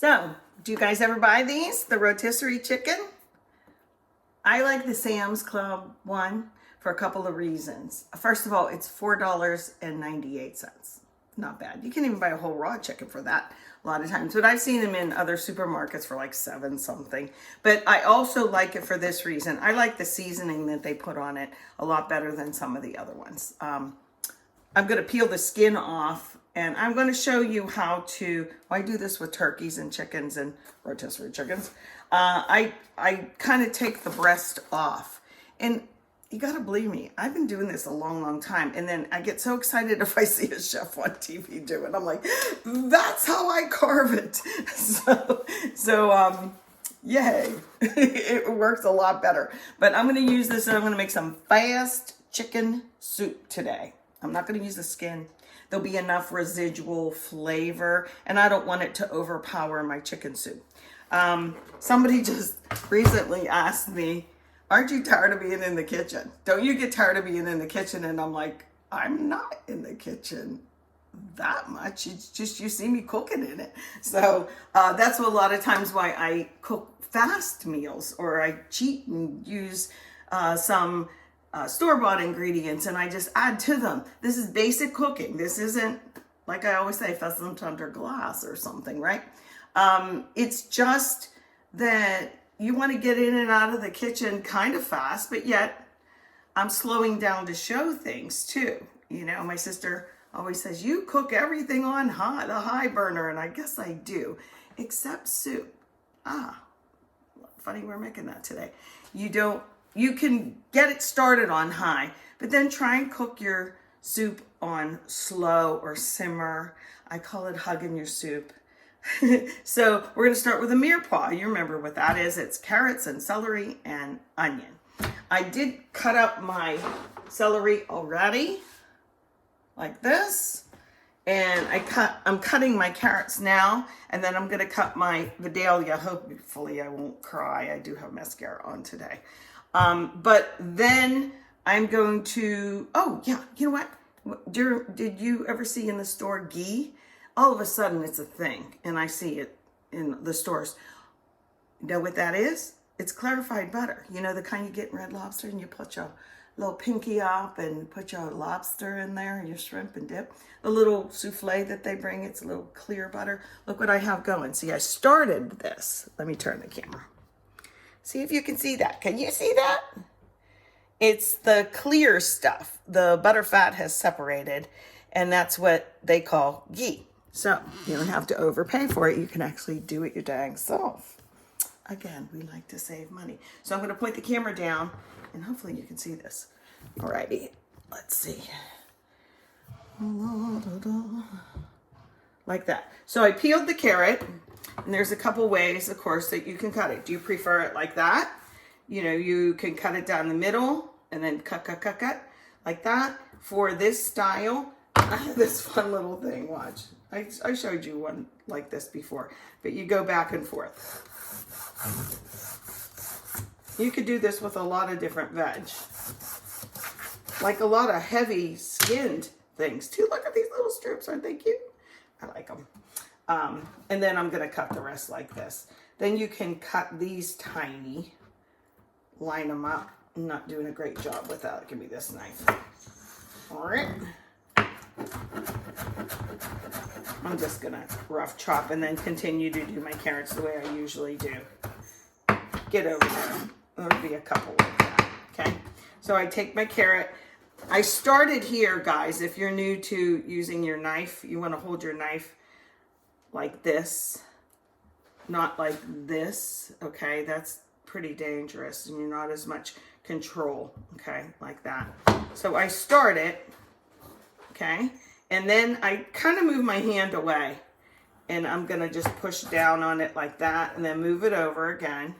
So, do you guys ever buy these? The rotisserie chicken? I like the Sam's Club one for a couple of reasons. First of all, it's $4.98. Not bad. You can even buy a whole raw chicken for that a lot of times. But I've seen them in other supermarkets for like $7 something. But I also like it for this reason. I like the seasoning that they put on it a lot better than some of the other ones. I'm going to peel the skin off, and I'm going to show you how to, well, I do this with turkeys and chickens and rotisserie chickens. I kind of take the breast off, and you got to believe me, I've been doing this a long, long time. And then I get so excited if I see a chef on TV do it. I'm like, that's how I carve it. So yay, it works a lot better. But I'm going to use this and I'm going to make some fast chicken soup today. I'm not going to use the skin. There'll be enough residual flavor, and I don't want it to overpower my chicken soup. Somebody just recently asked me, aren't you tired of being in the kitchen? Don't you get tired of being in the kitchen? And I'm like, I'm not in the kitchen that much. It's just you see me cooking in it. So that's a lot of times why I cook fast meals, or I cheat and use some store-bought ingredients, and I just add to them. This is basic cooking. This isn't, like I always say, pheasant under glass or something, right? It's just that you want to get in and out of the kitchen kind of fast, but yet I'm slowing down to show things too. You know, my sister always says, you cook everything on the high burner, and I guess I do, except soup. Funny we're making that today. You can get it started on high, but then try and cook your soup on slow or simmer. I call it hugging your soup. So we're going to start with a mirepoix. You remember what that is. It's carrots and celery and onion. I did cut up my celery already, like this. And I'm cutting my carrots now, and then I'm going to cut my Vidalia. Hopefully I won't cry. I do have mascara on today. But then I'm going to, oh yeah, you know what? Did you ever see in the store ghee? All of a sudden it's a thing, and I see it in the stores. You know what that is? It's clarified butter. You know, the kind you get in Red Lobster, and you put your little pinky up and put your lobster in there, your shrimp and dip. The little souffle that they bring, it's a little clear butter. Look what I have going. See, I started this. Let me turn the camera. See if you can see that. Can you see that? It's the clear stuff. The butter fat has separated, and that's what they call ghee. So you don't have to overpay for it. You can actually do it your dang self. Again, we like to save money. So I'm going to point the camera down, and hopefully you can see this. Alrighty, let's see. Like that. So I peeled the carrot, and there's a couple ways, of course, that you can cut it. Do you prefer it like that? You know, you can cut it down the middle and then cut, like that. For this style, I have this fun little thing, watch. I showed you one like this before, but you go back and forth. You could do this with a lot of different veg. Like a lot of heavy skinned things too. Look at these little strips, aren't they cute? I like them. And then I'm going to cut the rest like this. Then you can cut these tiny, line them up. I'm not doing a great job with that. Give me this knife. All right. I'm just going to rough chop and then continue to do my carrots the way I usually do. Get over there. There'll be a couple like that. Okay. So I take my carrot. I started here, guys. If you're new to using your knife, you want to hold your knife like this, not like this. Okay. That's pretty dangerous, and you're not as much control. Okay. Like that. So I start it. Okay. And then I kind of move my hand away, and I'm going to just push down on it like that, and then move it over again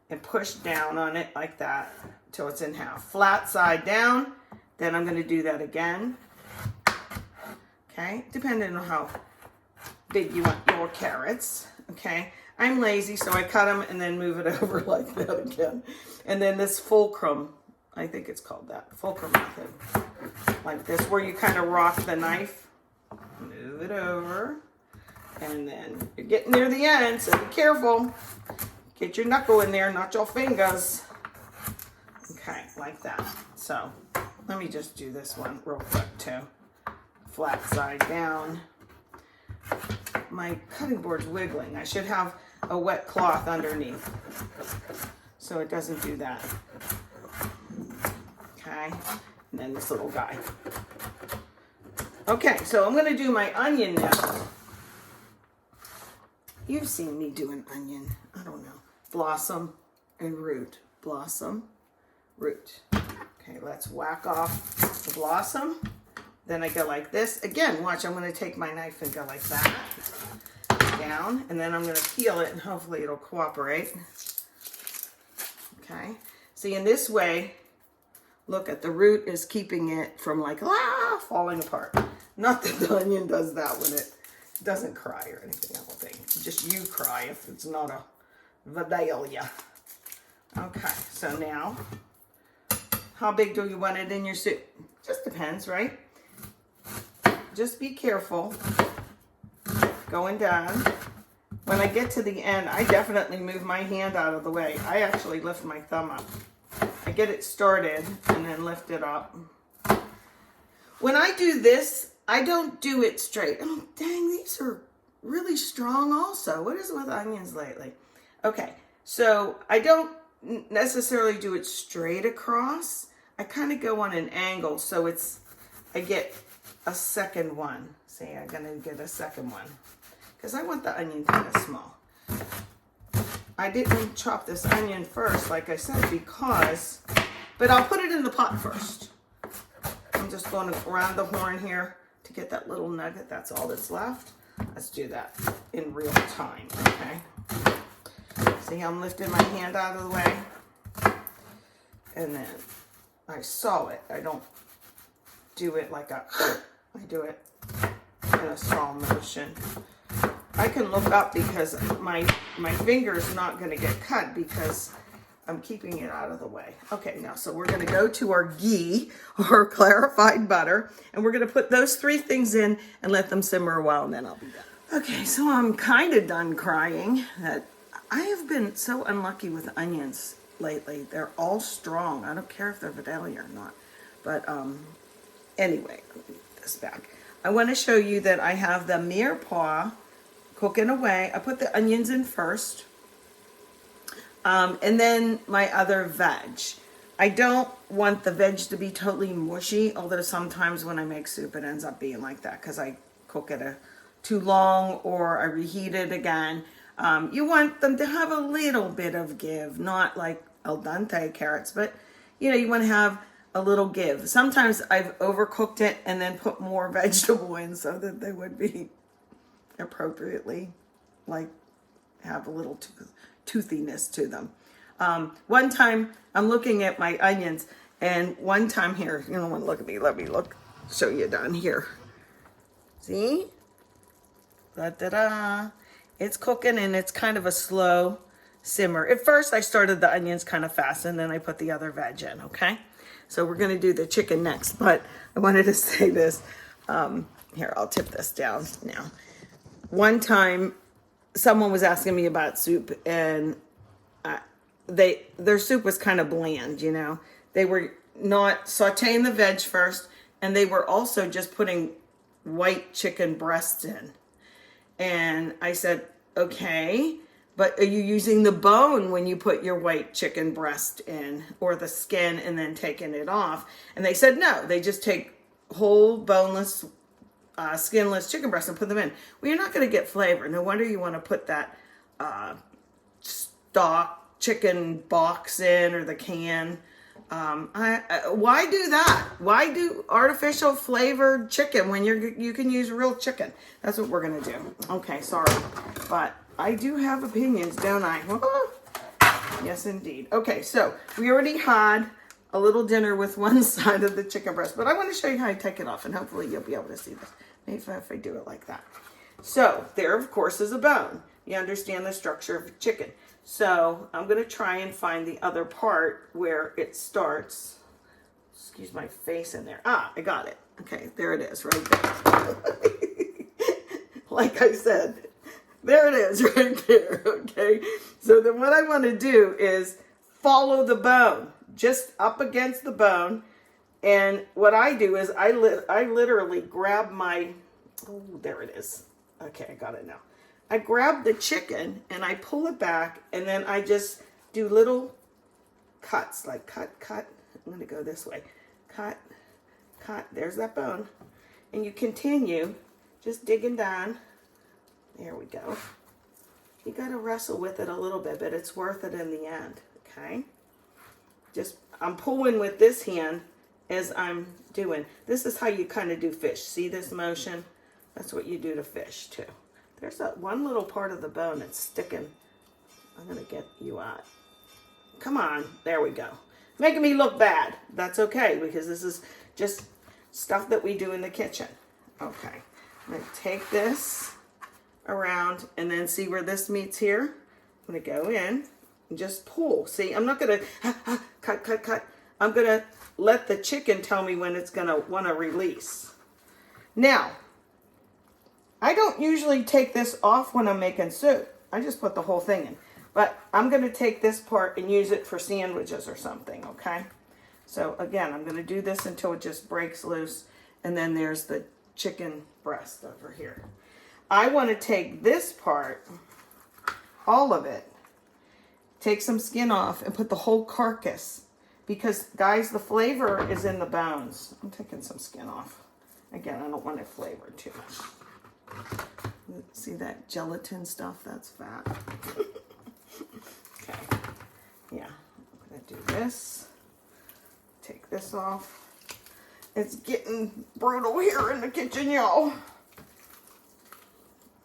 and push down on it like that till it's in half. Flat side down. Then I'm going to do that again. Okay. Depending on how big you want your carrots. Okay. I'm lazy, so I cut them and then move it over like that again. And then this fulcrum, I think it's called that, fulcrum method. Like this, where you kind of rock the knife, move it over, And then you're getting near the end, so be careful. Get your knuckle in there, not your fingers. Okay, like that. So let me just do this one real quick too. Flat side down. My cutting board's wiggling. I should have a wet cloth underneath so it doesn't do that. Okay, and then this little guy. Okay, so I'm going to do my onion now. You've seen me do an onion. I don't know. Blossom and root. Blossom, root. Okay, let's whack off the blossom. Then I go like this. Again, watch, I'm going to take my knife and go like that. Down. And then I'm going to peel it and hopefully it'll cooperate. Okay. See, in this way, look at the root is keeping it from like, falling apart. Not that the onion does that when it doesn't cry or anything, I don't think. Just you cry if it's not a Vidalia. Okay, so now, how big do you want it in your soup? Just depends, right? Just be careful going down. When I get to the end, I definitely move my hand out of the way. I actually lift my thumb up. I get it started and then lift it up. When I do this, I don't do it straight. Oh, dang, these are really strong also. What is it with onions lately? Okay, so I don't necessarily do it straight across. I kind of go on an angle, so I get a second one. See, I'm gonna get a second one because I want the onion kind of small. I didn't chop this onion first, like I said, but I'll put it in the pot first. I'm just going around the horn here to get that little nugget. That's all that's left. Let's do that in real time, okay? See how I'm lifting my hand out of the way? And then I saw it. I don't do it like I do it in a small motion. I can look up because my finger's not going to get cut because I'm keeping it out of the way. Okay, now, so we're going to go to our ghee, or clarified butter, and we're going to put those 3 things in and let them simmer a while, and then I'll be done. Okay, so I'm kind of done crying. That I have been so unlucky with onions lately. They're all strong. I don't care if they're Vidalia or not. But anyway, let me put this back. I want to show you that I have the mirepoix cooking away. I put the onions in first. And then my other veg. I don't want the veg to be totally mushy, although sometimes when I make soup it ends up being like that because I cook it too long or I reheat it again. You want them to have a little bit of give, not like al dente carrots, but you want to have a little give. Sometimes I've overcooked it and then put more vegetable in so that they would be appropriately, like, have a little toothiness to them. One time I'm looking at my onions, and one time here, you don't want to look at me, let me show you down here. See? Da-da-da. It's cooking and it's kind of a slow simmer. At first I started the onions kind of fast and then I put the other veg in, okay? So we're gonna do the chicken next, but I wanted to say this. Here, I'll tip this down now. One time someone was asking me about soup and their soup was kind of bland, They were not sauteing the veg first, and they were also just putting white chicken breasts in. And I said, okay, but are you using the bone when you put your white chicken breast in, or the skin and then taking it off? And they said, no, they just take whole boneless, skinless chicken breast and put them in. Well, you're not going to get flavor. No wonder you want to put that stock chicken box in, or the can. Why do that? Why do artificial flavored chicken when you can use real chicken? That's what we're gonna do. Okay, sorry, but I do have opinions, don't I? Yes, indeed. Okay, so we already had a little dinner with one side of the chicken breast, but I want to show you how I take it off, and hopefully you'll be able to see this. Maybe if I do it like that. So there, of course, is a bone. You understand the structure of chicken. So I'm going to try and find the other part where it starts. Excuse my face in there. Ah, I got it. Okay, there it is right there. Like I said, There it is right there, okay? So then what I want to do is follow the bone, just up against the bone. And what I do is I literally grab my, oh, there it is. Okay, I got it now. I grab the chicken and I pull it back, and then I just do little cuts, like cut, cut. I'm going to go this way. Cut, cut. There's that bone. And you continue just digging down. There we go. You got to wrestle with it a little bit, but it's worth it in the end, okay? Just, I'm pulling with this hand as I'm doing. This is how you kind of do fish. See this motion? That's what you do to fish too. There's that one little part of the bone that's sticking. I'm going to get you out. Come on. There we go. Making me look bad. That's okay, because this is just stuff that we do in the kitchen. Okay. I'm going to take this around and then see where this meets here. I'm going to go in and just pull. See, I'm not going to cut, cut, cut. I'm going to let the chicken tell me when it's going to want to release. Now, I don't usually take this off when I'm making soup. I just put the whole thing in. But I'm going to take this part and use it for sandwiches or something, okay? So again, I'm going to do this until it just breaks loose. And then there's the chicken breast over here. I want to take this part, all of it, take some skin off and put the whole carcass. Because, guys, the flavor is in the bones. I'm taking some skin off. Again, I don't want it flavored too much. See that gelatin stuff? That's fat. Okay. Yeah. I'm going to do this. Take this off. It's getting brutal here in the kitchen, y'all.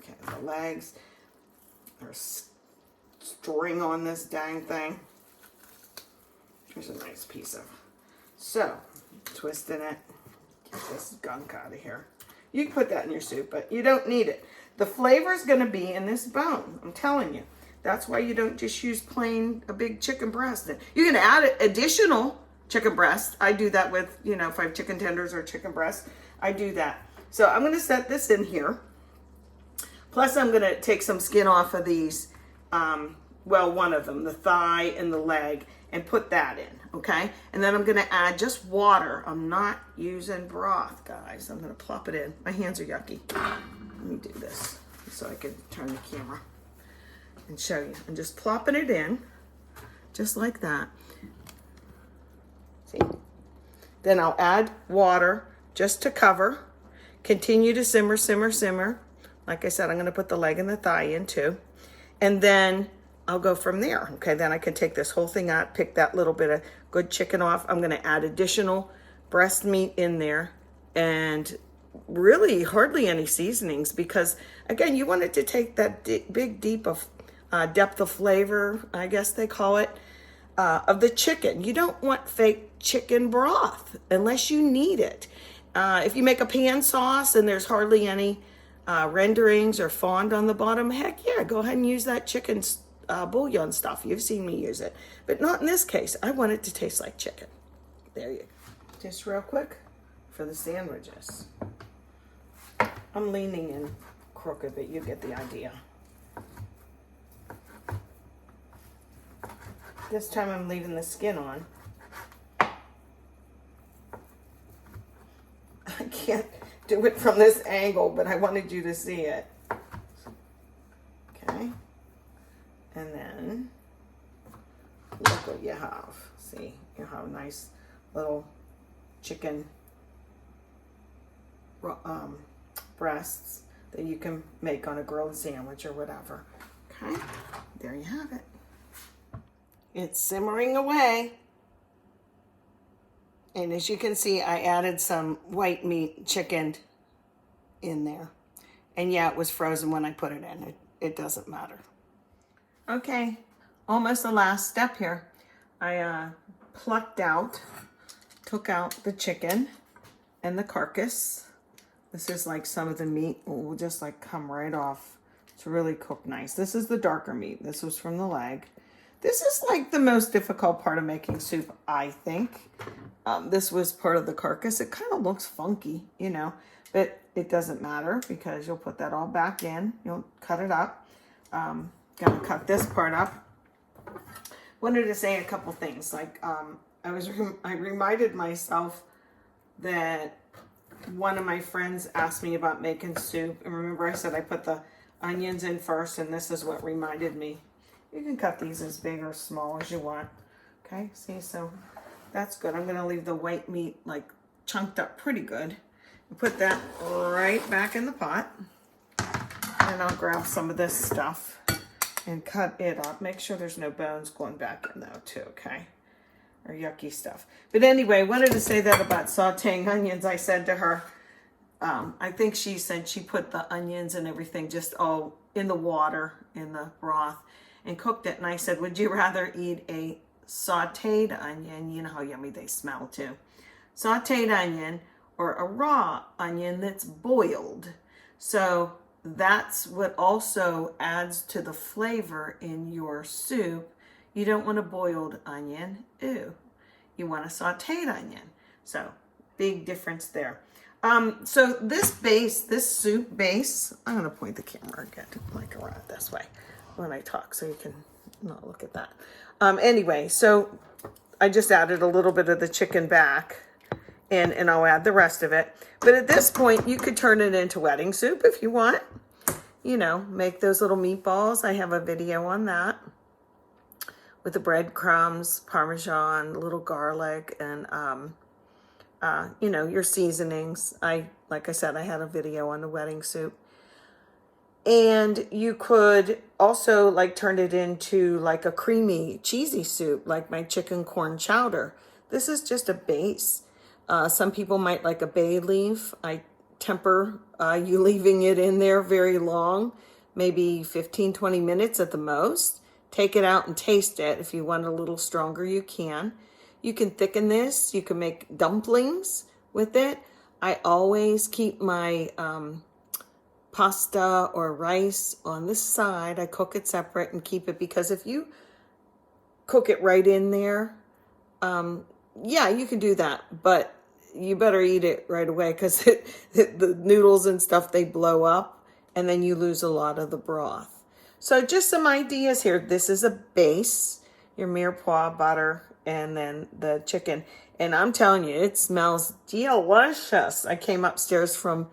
Okay, the legs. There's string on this dang thing. Here's a nice piece of. So, twisting it. Get this gunk out of here. You can put that in your soup, but you don't need it. The flavor is going to be in this bone. I'm telling you. That's why you don't just use plain a big chicken breast. You can add additional chicken breast. I do that with, you know, if I have chicken tenders or chicken breast, I do that. So I'm going to set this in here. Plus I'm going to take some skin off of these, well, one of them, the thigh and the leg, and put that in, okay? And then I'm going to add just water. I'm not using broth, guys. I'm going to plop it in. My hands are yucky. Let me do this so I can turn the camera and show you. I'm just plopping it in, just like that. See? Then I'll add water just to cover. Continue to simmer, simmer, simmer. Like I said, I'm going to put the leg and the thigh in too. And then I'll go from there. Okay, then I can take this whole thing out, pick that little bit of good chicken off. I'm going to add additional breast meat in there, and really hardly any seasonings, because again, you want it to take that big deep of depth of flavor, I guess they call it, of the chicken. You don't want fake chicken broth unless you need it. If you make a pan sauce and there's hardly any renderings or fond on the bottom, heck yeah, go ahead and use that chicken bouillon stuff. You've seen me use it, but not in this case. I want it to taste like chicken. There you go. Just real quick for the sandwiches. I'm leaning in crooked, but you get the idea. This time I'm leaving the skin on. I can't do it from this angle, but I wanted you to see it. Okay. And then, look what you have. See, you have a nice little chicken breasts that you can make on a grilled sandwich or whatever. Okay, there you have it. It's simmering away. And as you can see, I added some white meat chicken in there. And yeah, it was frozen when I put it in. It doesn't matter. Okay, almost the last step here. I took out the chicken and the carcass. This is like some of the meat will just like come right off. It's really cooked nice. This is the darker meat. This was from the leg. This is like the most difficult part of making soup, I think. This was part of the carcass. It kind of looks funky, you know, but it doesn't matter because you'll put that all back in. You'll cut it up. Gonna cut this part up. Wanted to say a couple things. Like I reminded myself that one of my friends asked me about making soup, and remember I said I put the onions in first, and this is what reminded me. You can cut these as big or small as you want. Okay, see, so that's good. I'm gonna leave the white meat like chunked up pretty good. Put that right back in the pot. And I'll grab some of this stuff and cut it up. Make sure there's no bones going back in though too, okay? Or yucky stuff. But anyway, I wanted to say that about sauteing onions. I said to her, I think she said she put the onions and everything just all in the water, in the broth, and cooked it. And I said, would you rather eat a sauteed onion? You know how yummy they smell too. Sauteed onion or a raw onion that's boiled. So that's what also adds to the flavor in your soup. You don't want a boiled onion. Ew. You want a sauteed onion. So big difference there. So this base, this soup base, I'm going to point the camera again, like around this way when I talk so you can not look at that. Anyway, so I just added a little bit of the chicken back, and I'll add the rest of it. But at this point, you could turn it into wedding soup if you want. You know, make those little meatballs. I have a video on that with the breadcrumbs, Parmesan, a little garlic, and, you know, your seasonings. Like I said, I had a video on the wedding soup. And you could also like turn it into like a creamy, cheesy soup, like my chicken corn chowder. This is just a base. Some people might like a bay leaf. I temper you leaving it in there very long, maybe 15, 20 minutes at the most. Take it out and taste it. If you want a little stronger, you can. You can thicken this. You can make dumplings with it. I always keep my pasta or rice on this side. I cook it separate and keep it, because if you cook it right in there, yeah, you can do that, but you better eat it right away, because the noodles and stuff, they blow up and then you lose a lot of the broth. So just some ideas here. This is a base, your mirepoix butter, and then the chicken. And I'm telling you, it smells delicious. I came upstairs from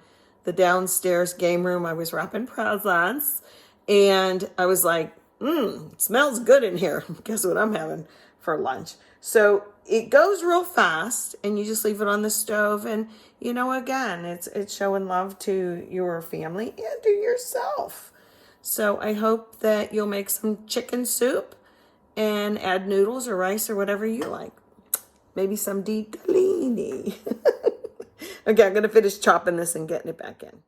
the downstairs game room. I was wrapping presents, and I was like, it smells good in here. Guess what I'm having for lunch? So it goes real fast, and you just leave it on the stove. And, you know, again, it's showing love to your family and to yourself. So I hope that you'll make some chicken soup and add noodles or rice or whatever you like. Maybe some ditalini. Okay, I'm going to finish chopping this and getting it back in.